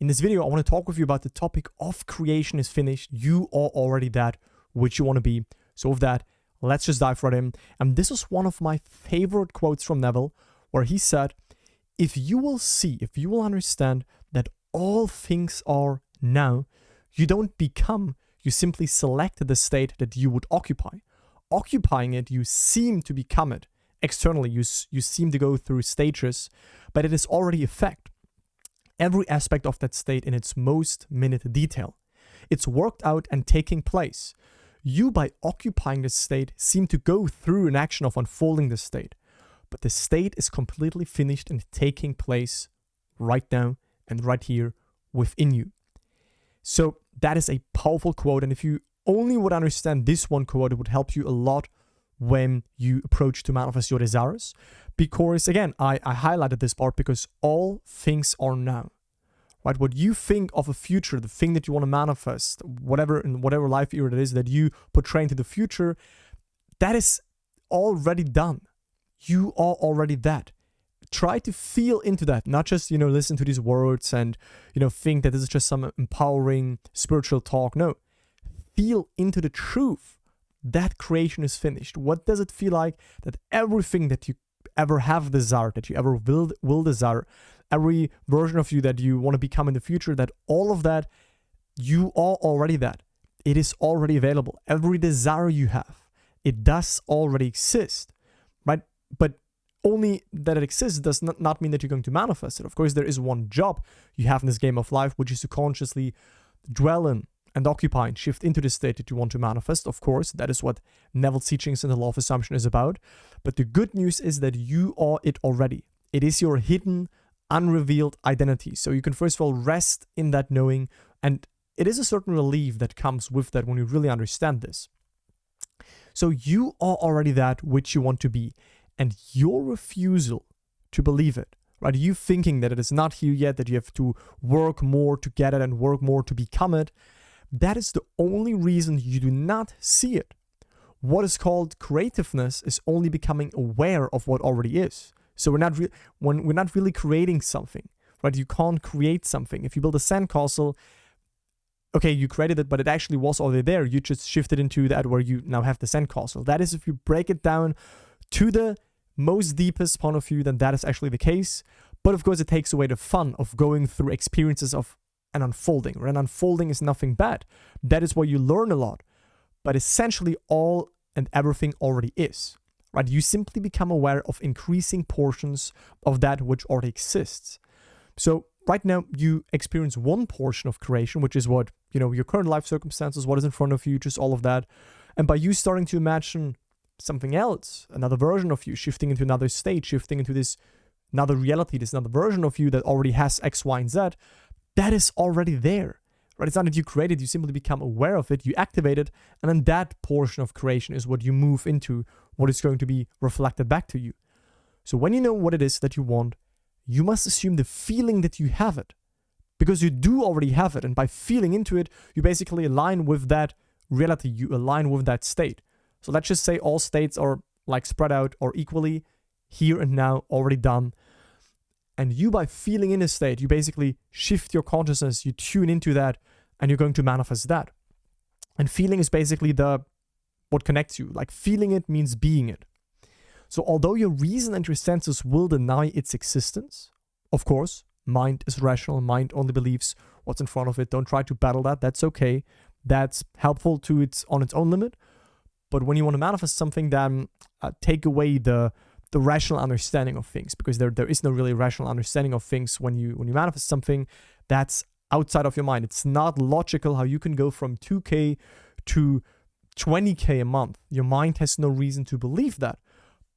In this video, I want to talk with you about the topic of creation is finished. You are already that which you want to be. So with that, let's just dive right in. And this is one of my favorite quotes from Neville, where he said, if you will understand that all things are now, you don't become, you simply select the state that you would occupy. Occupying it, you seem to become it. Externally, you seem to go through stages, but it is already a fact. Every aspect of that state in its most minute detail. It's worked out and taking place. You, by occupying this state, seem to go through an action of unfolding this state. But the state is completely finished and taking place right now and right here within you. So that is a powerful quote. And if you only would understand this one quote, it would help you a lot when you approach to manifest your desires. Because again, I highlighted this part because all things are now. Right? What you think of a future, the thing that you want to manifest, whatever in whatever life era it is that you portray into the future, that is already done. You are already that. Try to feel into that, not just, listen to these words and, think that this is just some empowering spiritual talk. No, feel into the truth that creation is finished. What does it feel like that everything that you ever have desired, that you ever will desire, every version of you that you want to become in the future, that all of that, you are already that. It is already available. Every desire you have, it does already exist, right? But only that it exists does not mean that you're going to manifest it. Of course, there is one job you have in this game of life, which is to consciously dwell in and occupy and shift into the state that you want to manifest. Of course, that is what Neville's teachings and the law of assumption is about. But the good news is that you are it already. It is your hidden, unrevealed identity. So you can first of all rest in that knowing, and it is a certain relief that comes with that when you really understand this. So you are already that which you want to be, and your refusal to believe it, right? You thinking that it is not here yet, that you have to work more to get it and work more to become it, that is the only reason you do not see it. What is called creativeness is only becoming aware of what already is. So we're not really creating something, right? You can't create something. If you build a sandcastle, okay, you created it, but it actually was already there. You just shifted into that where you now have the sandcastle. That is, if you break it down to the most deepest point of view, then that is actually the case. But of course, it takes away the fun of going through experiences of an unfolding. Right? An unfolding is nothing bad. That is where you learn a lot. But essentially, all and everything already is. Right? You simply become aware of increasing portions of that which already exists. So right now, you experience one portion of creation, which is what, your current life circumstances, what is in front of you, just all of that. And by you starting to imagine something else, another version of you, shifting into another state, shifting into this another reality, this another version of you that already has X, Y, and Z, that is already there. Right? It's not that you create it, you simply become aware of it, you activate it, and then that portion of creation is what you move into, what is going to be reflected back to you. So when you know what it is that you want, you must assume the feeling that you have it, because you do already have it, and by feeling into it, you basically align with that reality, you align with that state. So let's just say all states are like spread out or equally here and now, already done. And you, by feeling in a state, you basically shift your consciousness, you tune into that, and you're going to manifest that. And feeling is basically what connects you. Like feeling it means being it. So although your reason and your senses will deny its existence, of course, mind is rational, mind only believes what's in front of it. Don't try to battle that. That's okay. That's helpful to on its own limit. But when you want to manifest something, then take away the rational understanding of things, because there is no really rational understanding of things when you manifest something that's outside of your mind. It's not logical how you can go from 2K to 20K a month. Your mind has no reason to believe that.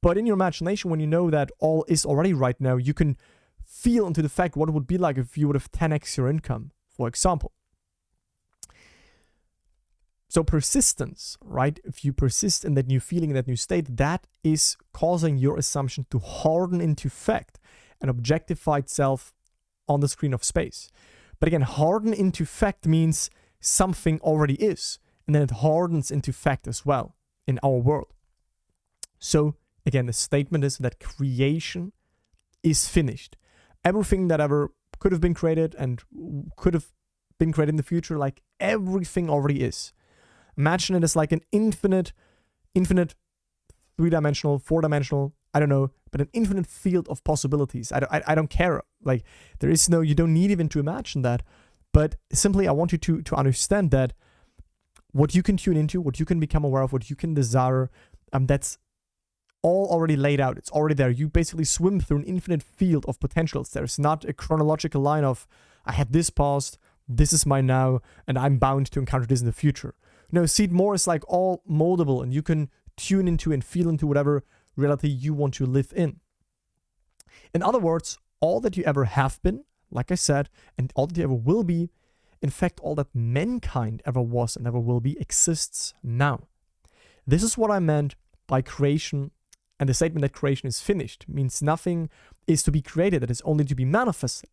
But in your imagination, when you know that all is already right now, you can feel into the fact what it would be like if you would have 10x your income, for example. So persistence, right? If you persist in that new feeling, in that new state, that is causing your assumption to harden into fact and objectify itself on the screen of space. But again, harden into fact means something already is, and then it hardens into fact as well in our world. So again, the statement is that creation is finished. Everything that ever could have been created and could have been created in the future. Like everything already is. Imagine it as like an infinite, 3-dimensional, 4-dimensional, I don't know, but an infinite field of possibilities. I don't care. Like there is no, you don't need even to imagine that. But simply I want you to understand that what you can tune into, what you can become aware of, what you can desire, that's all already laid out. It's already there. You basically swim through an infinite field of potentials. There's not a chronological line of, I had this past, this is my now, and I'm bound to encounter this in the future. No, see it more as like all moldable, and you can tune into and feel into whatever reality you want to live in. In other words, all that you ever have been, like I said, and all that you ever will be, in fact, all that mankind ever was and ever will be, exists now. This is what I meant by creation, and the statement that creation is finished means nothing is to be created, it is only to be manifested.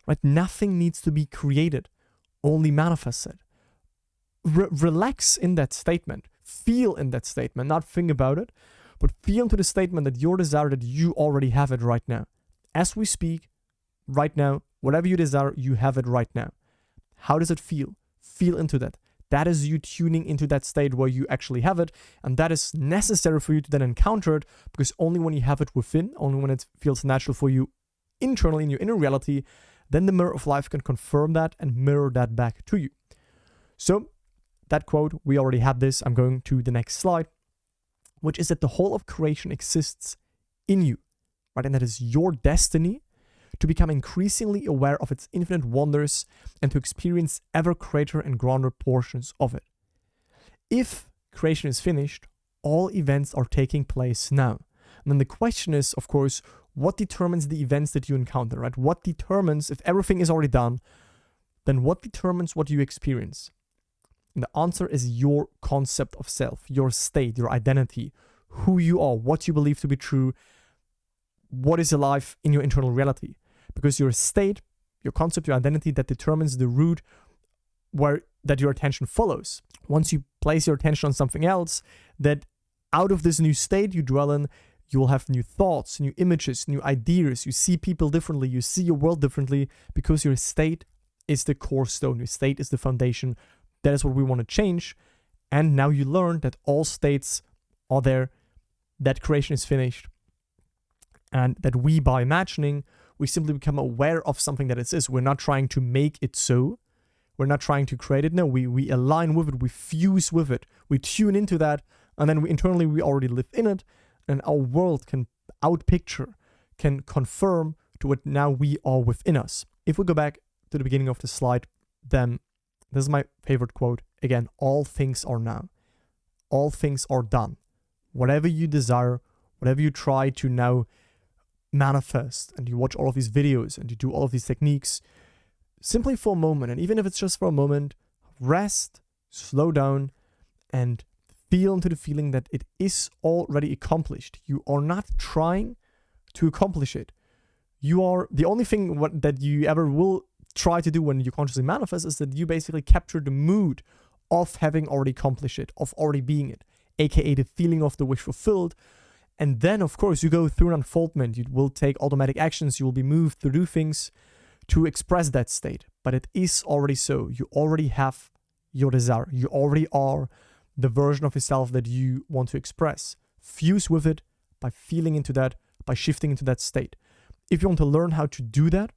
Right? Nothing needs to be created, only manifested. Relax in that statement. Feel in that statement, not think about it, but feel into the statement that your desire, that you already have it right now. As we speak, right now, whatever you desire, you have it right now. How does it feel? Feel into that. That is you tuning into that state where you actually have it, and that is necessary for you to then encounter it, because only when you have it within, only when it feels natural for you internally in your inner reality, then the mirror of life can confirm that and mirror that back to you. So that quote, we already had this. I'm going to the next slide, which is that the whole of creation exists in you, right? And that is your destiny to become increasingly aware of its infinite wonders and to experience ever greater and grander portions of it. If creation is finished, all events are taking place now. And then the question is, of course, what determines the events that you encounter, right? What determines, if everything is already done, then what determines what you experience? And the answer is your concept of self, your state, your identity, who you are, what you believe to be true, what is alive in your internal reality. Because your state, your concept, your identity, that determines the route that your attention follows. Once you place your attention on something else, that out of this new state you dwell in, you will have new thoughts, new images, new ideas. You see people differently, you see your world differently, because your state is the core stone, your state is the foundation. That is what we want to change. And now you learn that all states are there, that creation is finished, and that we, by imagining, we simply become aware of something that it is. We're not trying to make it so. We're not trying to create it. No, we align with it. We fuse with it. We tune into that. And then internally, we already live in it. And our world can outpicture, can confirm to what now we are within us. If we go back to the beginning of the slide, then this is my favorite quote. Again, all things are now. All things are done. Whatever you desire, whatever you try to now manifest, and you watch all of these videos and you do all of these techniques, simply for a moment, and even if it's just for a moment, rest, slow down, and feel into the feeling that it is already accomplished. You are not trying to accomplish it. You are, the only thing that you ever will try to do when you consciously manifest is that you basically capture the mood of having already accomplished it, of already being it, aka the feeling of the wish fulfilled. And then, of course, you go through an unfoldment. You will take automatic actions. You will be moved to do things to express that state. But it is already so. You already have your desire. You already are the version of yourself that you want to express. Fuse with it by feeling into that, by shifting into that state. If you want to learn how to do that,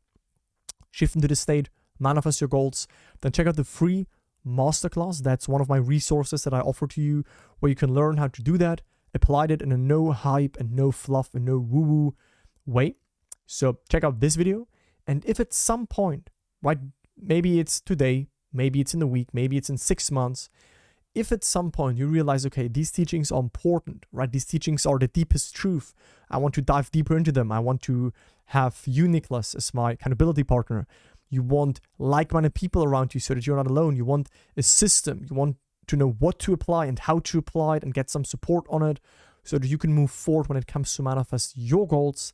shift into the state, manifest your goals, then check out the free masterclass. That's one of my resources that I offer to you, where you can learn how to do that. Applied it in a no hype and no fluff and no woo-woo way. So check out this video. And if at some point, right, maybe it's today, maybe it's in a week, maybe it's in 6 months, if at some point you realize, okay, these teachings are important, right? These teachings are the deepest truth. I want to dive deeper into them. I want to have you, Niklas, as my accountability partner. You want like-minded people around you so that you're not alone. You want a system. You want to know what to apply and how to apply it and get some support on it so that you can move forward when it comes to manifest your goals.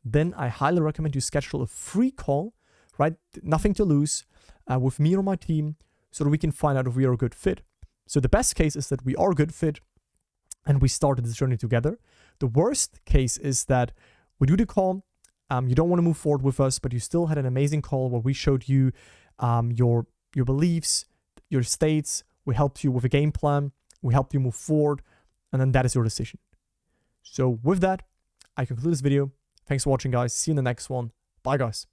Then I highly recommend you schedule a free call, right? Nothing to lose, with me or my team, so that we can find out if we are a good fit. So the best case is that we are a good fit and we started this journey together. The worst case is that we do the call, you don't want to move forward with us, but you still had an amazing call where we showed you your beliefs, your states. We helped you with a game plan. We helped you move forward. And then that is your decision. So with that, I conclude this video. Thanks for watching, guys. See you in the next one. Bye, guys.